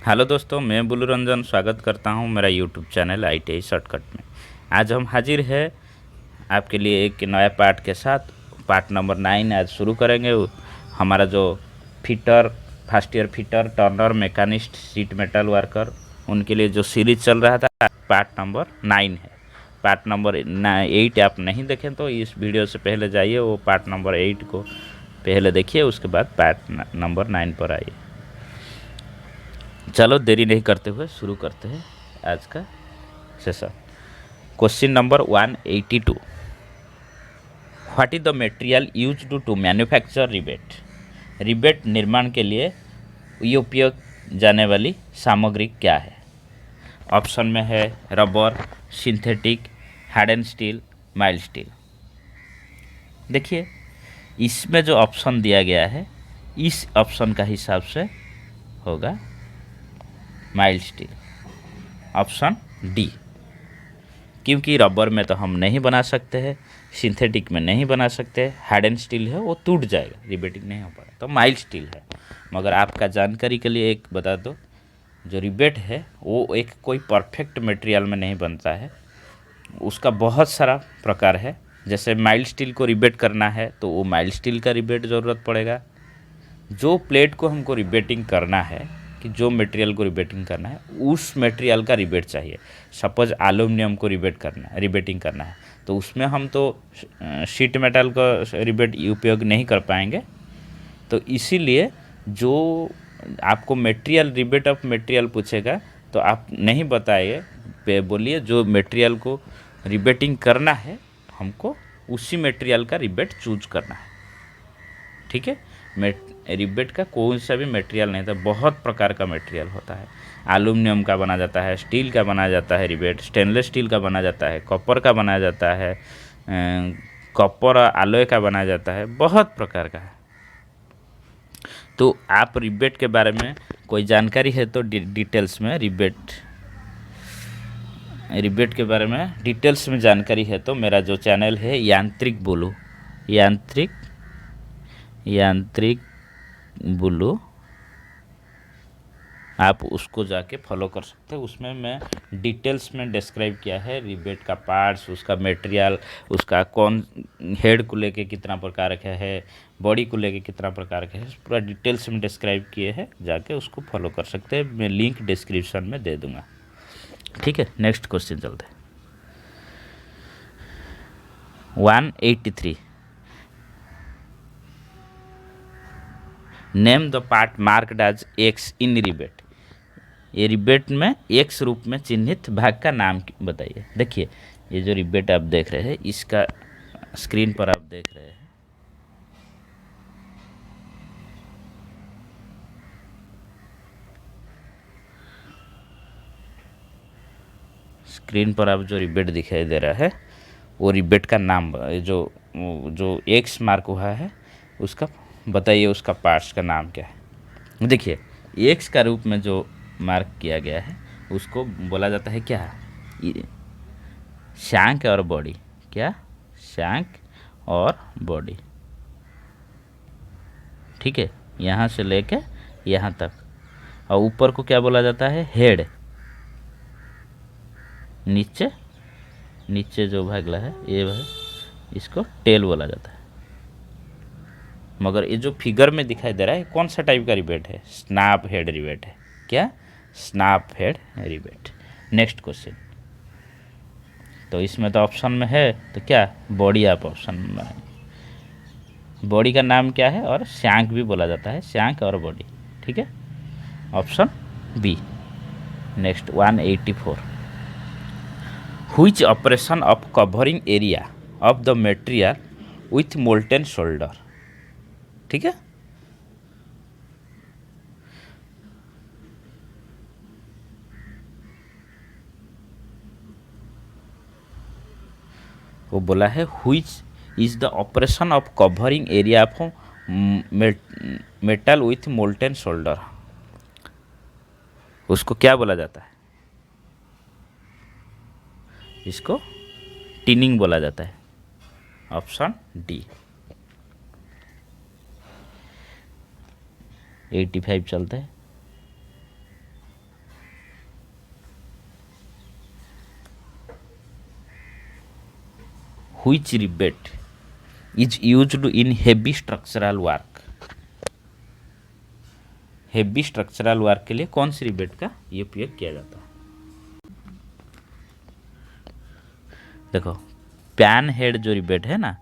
Hello दोस्तों, मैं बुल्लू रंजन स्वागत करता हूं मेरा यूट्यूब चैनल ITI शॉर्टकट में। आज हम हाजिर है आपके लिए एक नया पार्ट के साथ। पार्ट नंबर 9 आज शुरू करेंगे। हमारा जो fitter, first year fitter, Turner, machinist, sheet metal worker, उनके लिए जो सीरीज चल रहा था, पार्ट नंबर 9 है। पार्ट नंबर 8 आप नहीं देखें तो इस वीडियो से पहले जाइए, वो पार्ट नंबर 8 को पहले देखिए, उसके बाद पार्ट नंबर 9 पर आइए। चलो देरी नहीं करते हुए शुरू करते हैं आज का session. Question number 182, what is the material use to manufacture rivet. Rivet निर्माण के लिए ये उपयोग जाने वाली सामग्री क्या है। ऑप्शन में है rubber, synthetic, harden steel, mild steel. देखिए, इसमें जो ऑप्शन दिया गया है, इस ऑप्शन का हिसाब से होगा माइल्ड स्टील, ऑप्शन डी। क्योंकि रबर में तो हम नहीं बना सकते हैं, सिंथेटिक में नहीं बना सकते, हार्डन स्टील है वो टूट जाएगा, रिबेटिंग नहीं हो पाएगा, तो माइल्ड स्टील है। मगर आपका जानकारी के लिए एक बता दो, जो रिबेट है वो एक कोई परफेक्ट मटेरियल में नहीं बनता है, उसका बहुत सारा प्रकार है। जैसे माइल्ड स्टील को रिबेट करना है तो वो माइल्ड स्टील का रिबेट ज़रूरत पड़ेगा। जो प्लेट को हमको रिबेटिंग करना है, कि जो मटेरियल को रिबेटिंग करना है उस मटेरियल का रिबेट चाहिए। सपोज एल्युमिनियम को रिबेटिंग करना है तो उसमें हम तो शीट मेटल का रिबेट उपयोग नहीं कर पाएंगे। तो इसीलिए जो आपको मटेरियल, रिबेट ऑफ मटेरियल पूछेगा तो आप नहीं बताइए, बोलिए जो मटेरियल को रिबेटिंग करना है हमको उसी मटेरियल का रिबेट चूज करना है। ठीक है, रिबेट का कोई सा भी मटेरियल नहीं था, बहुत प्रकार का मटेरियल होता है। एल्युमिनियम का बना जाता है, स्टील का बना जाता है रिबेट, स्टेनलेस स्टील का बना जाता है, कॉपर का बनाया जाता है, कॉपर एलॉय का बनाया जाता है, बहुत प्रकार का है। तो आप रिबेट के बारे में कोई जानकारी है तो डिटेल्स में रिबेट के बारे में डिटेल्स में जानकारी है तो मेरा जो चैनल है यांत्रिक बुल्लू, आप उसको जाके फॉलो कर सकते हैं। उसमें मैं डिटेल्स में डिस्क्राइब किया है रिबेट का पार्ट्स, उसका मटेरियल, उसका कौन हेड को लेके कितना प्रकार का है, बॉडी को लेके कितना प्रकार का है, पूरा डिटेल्स में डिस्क्राइब किए हैं, जाके उसको फॉलो कर सकते हैं। मैं लिंक डिस्क्रिप्शन में दे दूँगा। ठीक है, नेक्स्ट क्वेश्चन चलते हैं। 183, name the part marked as x in rivet. ये रिबेट में एक्स रूप में चिन्हित भाग का नाम बताइए। देखिए, ये जो रिबेट आप देख रहे हैं, इसका स्क्रीन पर आप देख रहे हैं, स्क्रीन पर आप जो रिबेट दिखाई दे रहा है वो रिबेट का नाम, जो एक्स मार्क हुआ है उसका बताइए, उसका पार्ट्स का नाम क्या है। देखिए, एक्स का रूप में जो मार्क किया गया है उसको बोला जाता है क्या, शैंक और बॉडी। क्या, शैंक और बॉडी। ठीक है, यहाँ से लेके यहाँ तक। और ऊपर को क्या बोला जाता है, हेड। नीचे नीचे जो भागला है ये भाग, इसको टेल बोला जाता है। मगर ये जो फिगर में दिखाई दे रहा है कौन सा टाइप का रिबेट है, स्नैप हेड रिबेट है। क्या, snap head rebate. Next question. तो इसमें तो ऑप्शन में है तो क्या, बॉडी आप ऑप्शन में बनाएंगे। बॉडी का नाम क्या है, और शैंक भी बोला जाता है, शैंक और बॉडी। ठीक है, option B. Next 184, which operation of covering area of the material with molten solder. ठीक है, वो बोला है which is the operation of covering area of metal with molten solder. उसको क्या बोला जाता है, इसको टिनिंग बोला जाता है, ऑप्शन डी। 85 चलता है। which rivet is used in heavy structural work? Heavy structural work के लिए कौन सी रिबेट का ये उपयोग किया जाता है? देखो, पैन हेड जो रिबेट है ना,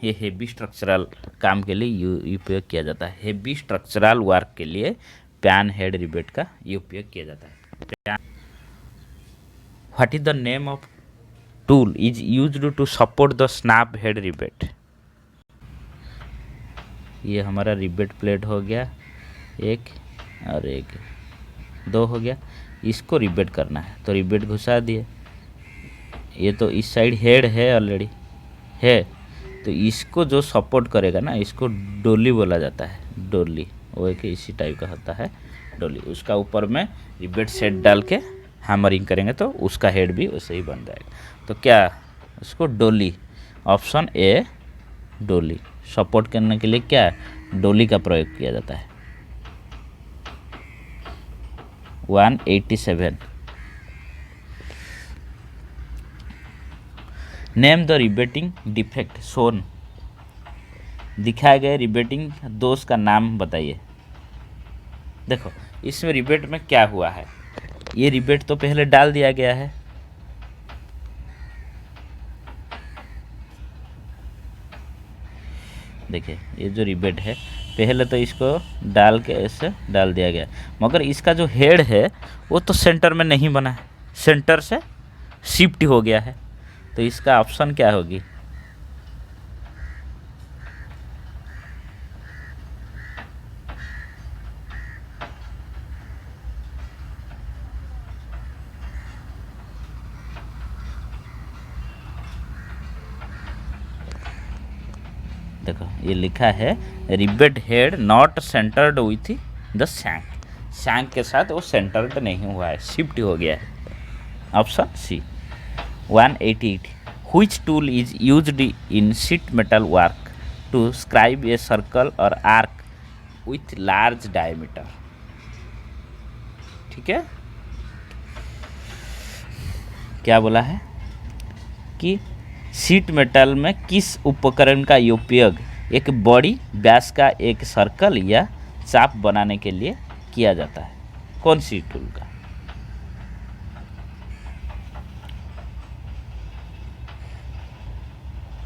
ये हेवी स्ट्रक्चरल काम के लिए उपयोग किया जाता है। हेवी स्ट्रक्चरल वर्क के लिए पैन हेड रिबेट का ये उपयोग किया जाता है। What is the name of tool is used to support the snap head rivet? ये हमारा रिबेट प्लेट हो गया एक, और एक दो हो गया। इसको रिबेट करना है तो रिबेट घुसा दिए। ये तो इस साइड हेड है ऑलरेडी है, तो इसको जो सपोर्ट करेगा ना, इसको डोली बोला जाता है। डोली वो एक इसी टाइप का होता है डोली। उसका ऊपर में रिबेट सेट डाल के हैमरिंग करेंगे तो उसका हेड भी वैसे ही बन जाएगा। तो क्या उसको डोली, ऑप्शन ए डोली। सपोर्ट करने के लिए क्या डोली का प्रयोग किया जाता है। 187 नेम द रिबेटिंग डिफेक्ट शोन। दिखाए गए रिबेटिंग दोष का नाम बताइए। देखो, इसमें रिबेट में क्या हुआ है, ये रिबेट तो पहले डाल दिया गया है। देखिए, ये जो रिबेट है पहले तो इसको डाल के ऐसे डाल दिया गया, मगर इसका जो हेड है वो तो सेंटर में नहीं बना है, सेंटर से शिफ्ट हो गया है। तो इसका ऑप्शन क्या होगी? देखो, ये लिखा है rebate head not centred with the shank. Shank के साथ वो सेंटर्ड नहीं हुआ है, शिफ्ट हो गया है। Option C. 188 which tool is used in sheet metal work to scribe a circle और आर्क विथ लार्ज डायमीटर? ठीक है, क्या बोला है कि शीट मेटल में किस उपकरण का उपयोग एक बड़ी व्यास का एक सर्कल या चाप बनाने के लिए किया जाता है? कौन सी टूल का?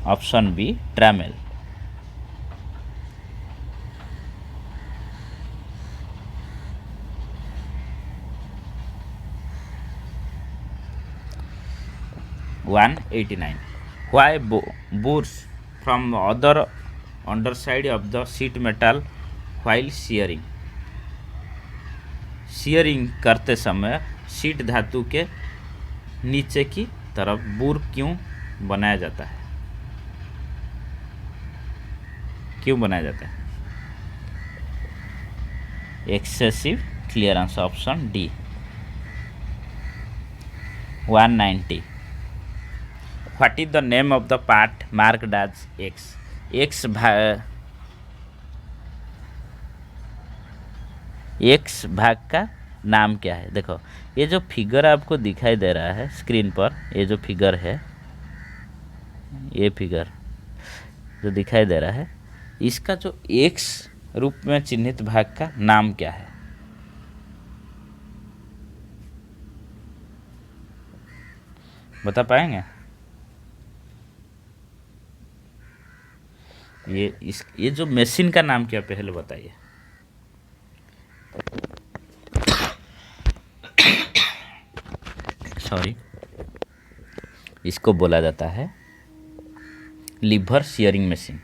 Option B trammel. One 89 Why burrs from other underside of the sheet metal while shearing? shearing करते समय शीट धातु के नीचे की तरफ बुर क्यों बनाया जाता है? क्यों बनाया जाता है? Excessive clearance, option D. 190 what is the name of the part marked as x? X भाग का नाम क्या है? देखो, ये जो फिगर आपको दिखाई दे रहा है स्क्रीन पर, ये जो फिगर है, ये फिगर जो दिखाई दे रहा है, इसका जो एक्स रूप में चिन्हित भाग का नाम क्या है? बता पाएंगे? ये जो मशीन का नाम क्या, पहले बताइए। सॉरी, इसको बोला जाता है lever shearing machine.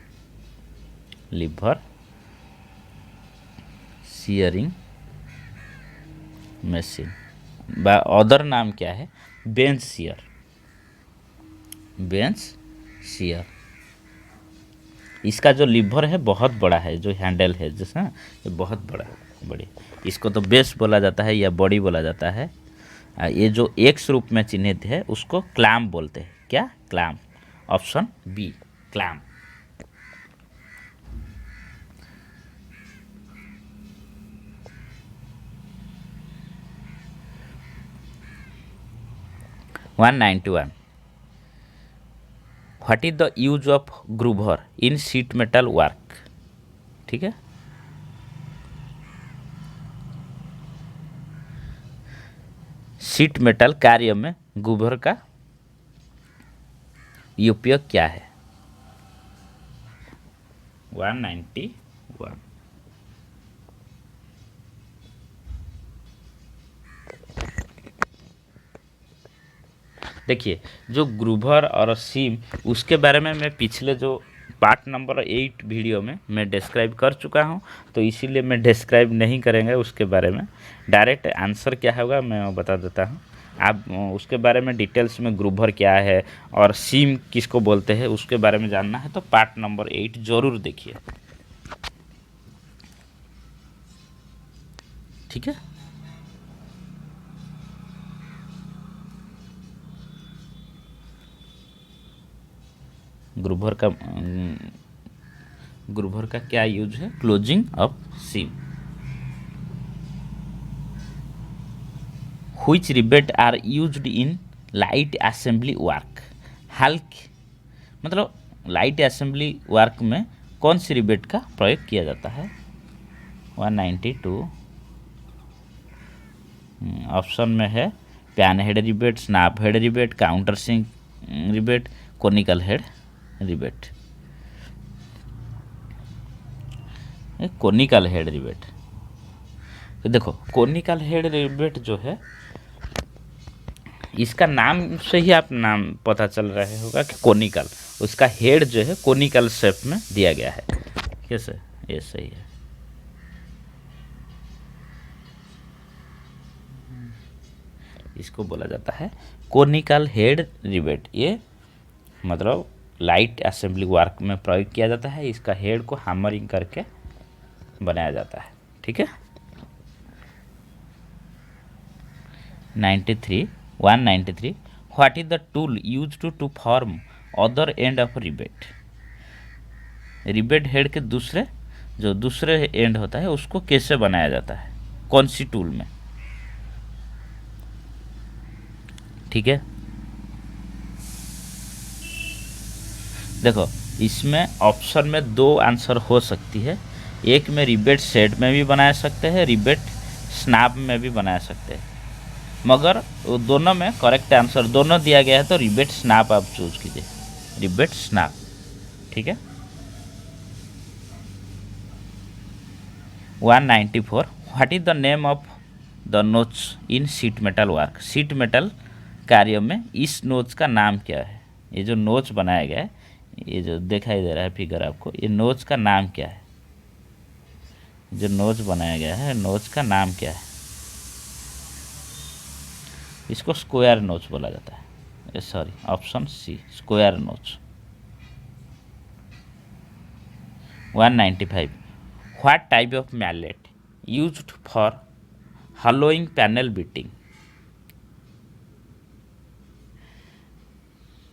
Lever shearing machine बा अदर नाम क्या है? Bench shear. Bench shear. इसका जो लीवर है बहुत बड़ा है, जो हैंडल है जैसा, ये बहुत बड़ा बड़ी, इसको तो बेस बोला जाता है या बॉडी बोला जाता है। ये जो एक्स रूप में चिन्हित है उसको क्लैम्प बोलते हैं। क्या? Clamp. Option B clamp. One 91 what is the use of groover in sheet metal work. ठीक है, शीट मेटल कार्य में ग्रूवर का उपयोग क्या है। 191। देखिए, जो ग्रूवर और सीम उसके बारे में मैं पिछले जो पार्ट नंबर 8 वीडियो में मैं डिस्क्राइब कर चुका हूं, तो इसीलिए मैं डिस्क्राइब नहीं करेंगे उसके बारे में। डायरेक्ट आंसर क्या होगा मैं वो बता देता हूं। आप उसके बारे में डिटेल्स में ग्रूवर क्या है और सीम किसको बोलते हैं उसके बारे में जानना है तो पार्ट नंबर 8 ज़रूर देखिए। ठीक है, ग्रूवर का क्या यूज है, closing of seam. Which rivet are used in light assembly work. हल्क मतलब लाइट असेंबली वर्क में कौन सी रिबेट का प्रयोग किया जाता है। 192 ऑप्शन में है pan head rivet, snap head rivet, countersink rivet, conical head rivet. Conical head rivet, तो देखो कोनिकल हेड रिबेट जो है इसका नाम से ही आप नाम पता चल रहा होगा कि कोनिकल, उसका हेड जो है कोनिकल शेप में दिया गया है। कैसे, ये सही है। इसको बोला जाता है कोनिकल हेड रिबेट। ये मतलब लाइट असेंबली वर्क में प्रयोग किया जाता है। इसका हेड को हैमरिंग करके बनाया जाता है। ठीक है, 193 what is the tool use to form other end of rivet. Rivet head के दूसरे एंड होता है उसको कैसे बनाया जाता है, कौन सी टूल में। ठीक है, देखो इसमें ऑप्शन में 2 आंसर हो सकती है। एक में रिबेट सेट में भी बना सकते हैं, रिबेट स्नैप में भी बना सकते हैं, मगर वो दोनों में करेक्ट आंसर दोनों दिया गया है तो रिबेट स्नैप आप चूज कीजिए, रिबेट स्नैप। ठीक है, 194 what is the name of the notch in sheet metal work. Sheet metal कार्य में इस नोच का नाम क्या है। ये जो नोच बनाया गया है, ये जो दिखाई दे रहा है फिगर आपको, ये नोच का नाम क्या है। जो नोच बनाया गया है नोच का नाम क्या है। इसको स्क्वायर नोच बोला जाता है। Sorry, option C square notch. 195 what type of mallet used for hollowing panel beating.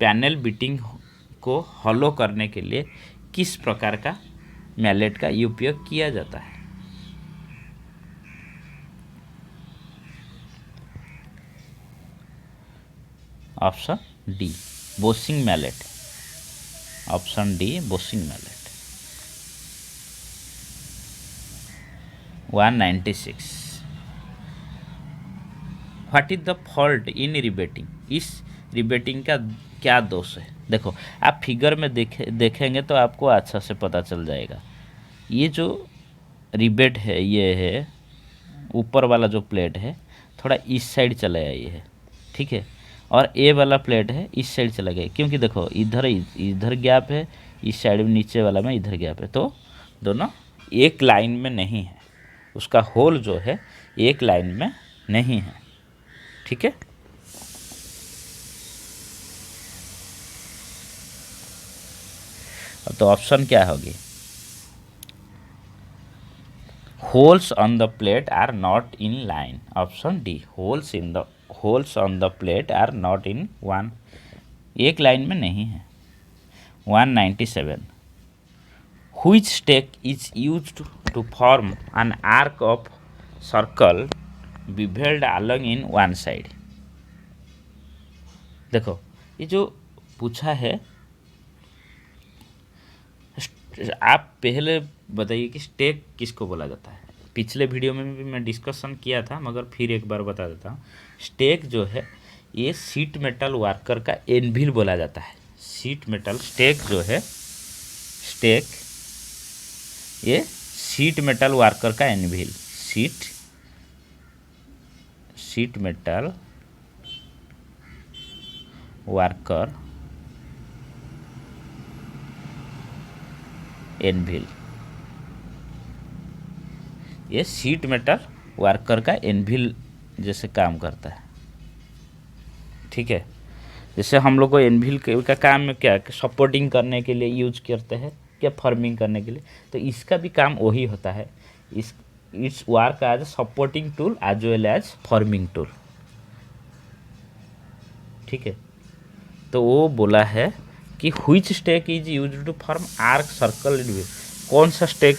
Panel beating को हॉलो करने के लिए किस प्रकार का मैलेट का उपयोग किया जाता है। Option D bossing mallet. Option D bossing mallet. 196 what is the fault in rebating. इस रिबेटिंग का क्या दोष है। देखो आप फिगर में देखेंगे तो आपको अच्छा से पता चल जाएगा। ये जो रिबेट है ये है ऊपर वाला जो प्लेट है थोड़ा इस साइड चला गया ये है। ठीक है, और ए वाला प्लेट है इस साइड चला गया, क्योंकि देखो इधर गैप है, इस साइड में नीचे वाला में इधर गैप है, तो दोनों एक लाइन में नहीं है। उसका होल जो है एक लाइन में नहीं है। ठीक है, तो ऑप्शन क्या होगी। Holes on the plate are not in line. Option D holes on the plate are not in one, एक लाइन में नहीं है। 197 which stake is used to form an arc of circle beveled along in one side. देखो ये जो पूछा है आप पहले बताइए कि स्टेक किसको बोला जाता है। पिछले वीडियो में भी मैं डिस्कशन किया था, मगर फिर एक बार बता देता हूँ। स्टेक जो है ये शीट मेटल वर्कर का एनविल बोला जाता है। शीट मेटल स्टेक जो है, स्टेक ये शीट मेटल वर्कर का anvil, sheet metal worker anvil, ये शीट मेटल वर्कर का एनविल जैसे काम करता है। ठीक है, जैसे हम लोग को एनविल का काम में क्या सपोर्टिंग करने के लिए यूज करते हैं, क्या फॉर्मिंग करने के लिए, तो इसका भी काम वही होता है। It's work as supporting tool as well as forming tool. ठीक है, तो वो बोला है कि which stake is used to form arc circle. कौन सा स्टेक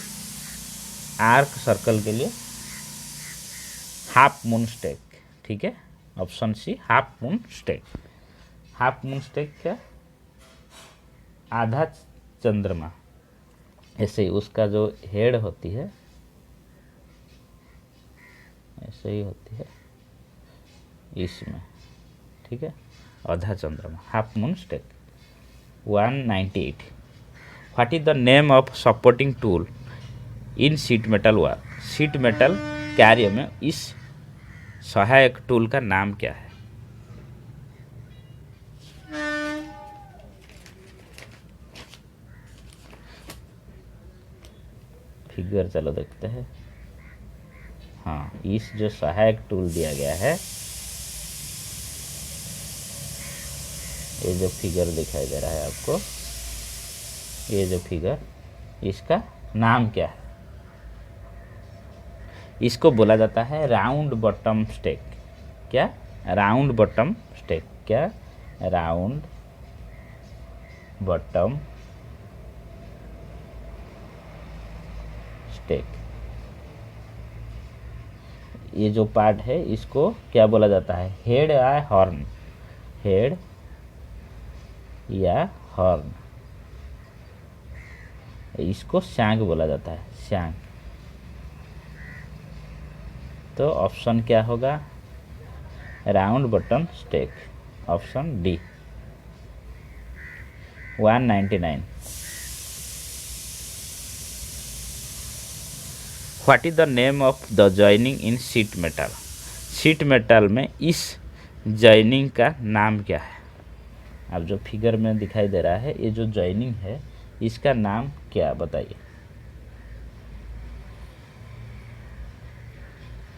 आर्क सर्कल के लिए? Half moon stake. ठीक है, option C half moon stake. Half moon stake क्या? आधा चंद्रमा। ऐसे ही उसका जो हेड होती है ऐसे ही होती है इसमें। ठीक है, आधा चंद्रमा, half moon stake. 198। What is the name of supporting tool in sheet metal work. Sheet metal कार्य में इस सहायक टूल का नाम क्या है? फिगर चलो देखते हैं। हाँ, इस जो सहायक टूल दिया गया है, ये जो फिगर दिखाई दे रहा है आपको, ये जो फिगर, इसका नाम क्या है? इसको बोला जाता है राउंड बॉटम स्टेक। क्या? Round bottom stake. क्या? Round bottom stake. ये जो पार्ट है इसको क्या बोला जाता है? हेड या हॉर्न। हेड या हॉर्न, इसको शैंक बोला जाता है, शैंक। तो ऑप्शन क्या होगा? Round bottom stake, option D. 199। What is the name of the joining in sheet metal. Sheet metal में इस जॉइनिंग का नाम क्या है? अब जो फिगर में दिखाई दे रहा है, ये जो जॉइनिंग है, इसका नाम क्या? बताइए,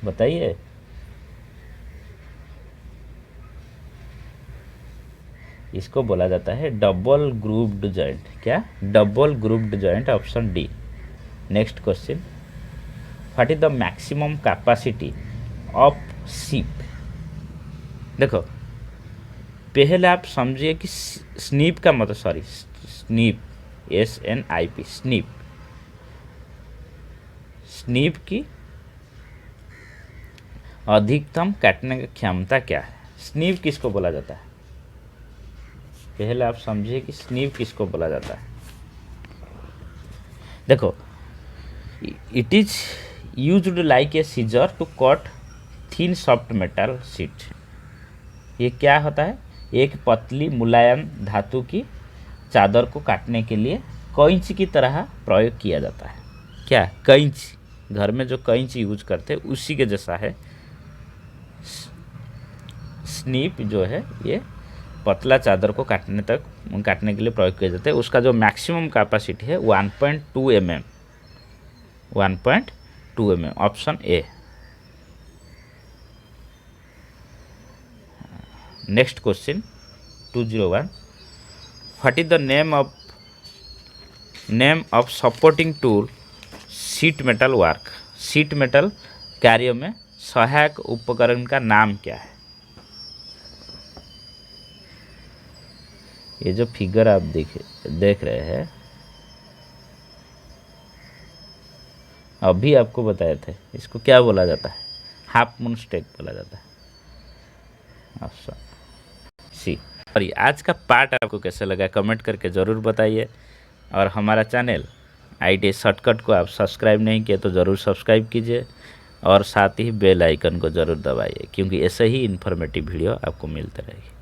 बताइए। इसको बोला जाता है डबल ग्रूव्ड जॉइंट। क्या? Double grooved joint, option D. Next question, what is the maximum capacity of सीप। देखो, पहले आप समझिए कि स्नीप का मतलब, sorry Snape, SNIP, Snape, Snape की अधिकतम काटने की क्षमता क्या है? स्नीप किसको बोला जाता है? पहले आप समझिए कि स्नीप किसको बोला जाता है। देखो, it is used like a scissor to cut thin soft metal sheet. ये क्या होता है? एक पतली मुलायम धातु की चादर को काटने के लिए कैंची की तरह प्रयोग किया जाता है। क्या? कैंची। घर में जो कैंची यूज करते हैं उसी के जैसा है। स्नीप जो है ये पतला चादर को काटने के लिए प्रयोग किया जाता है। उसका जो मैक्सिमम कैपेसिटी है 1.2 mm, 1.2 mm, option A. Next question 201, what is the name of supporting tool sheet metal work. Sheet metal कार्य में सहायक उपकरण का नाम क्या है? ये जो फिगर आप देख रहे हैं, अभी आपको बताए थे, इसको क्या बोला जाता है? हाफ मून स्टेक बोला जाता है, ऑप्शन सी। और आज का पार्ट आपको कैसे लगा कमेंट करके ज़रूर बताइए, और हमारा चैनल आईटी शॉर्टकट को आप सब्सक्राइब नहीं किए तो ज़रूर सब्सक्राइब कीजिए और साथ ही बेल आइकन को ज़रूर दबाइए, क्योंकि ऐसे ही इन्फॉर्मेटिव वीडियो आपको मिलते रहेगी।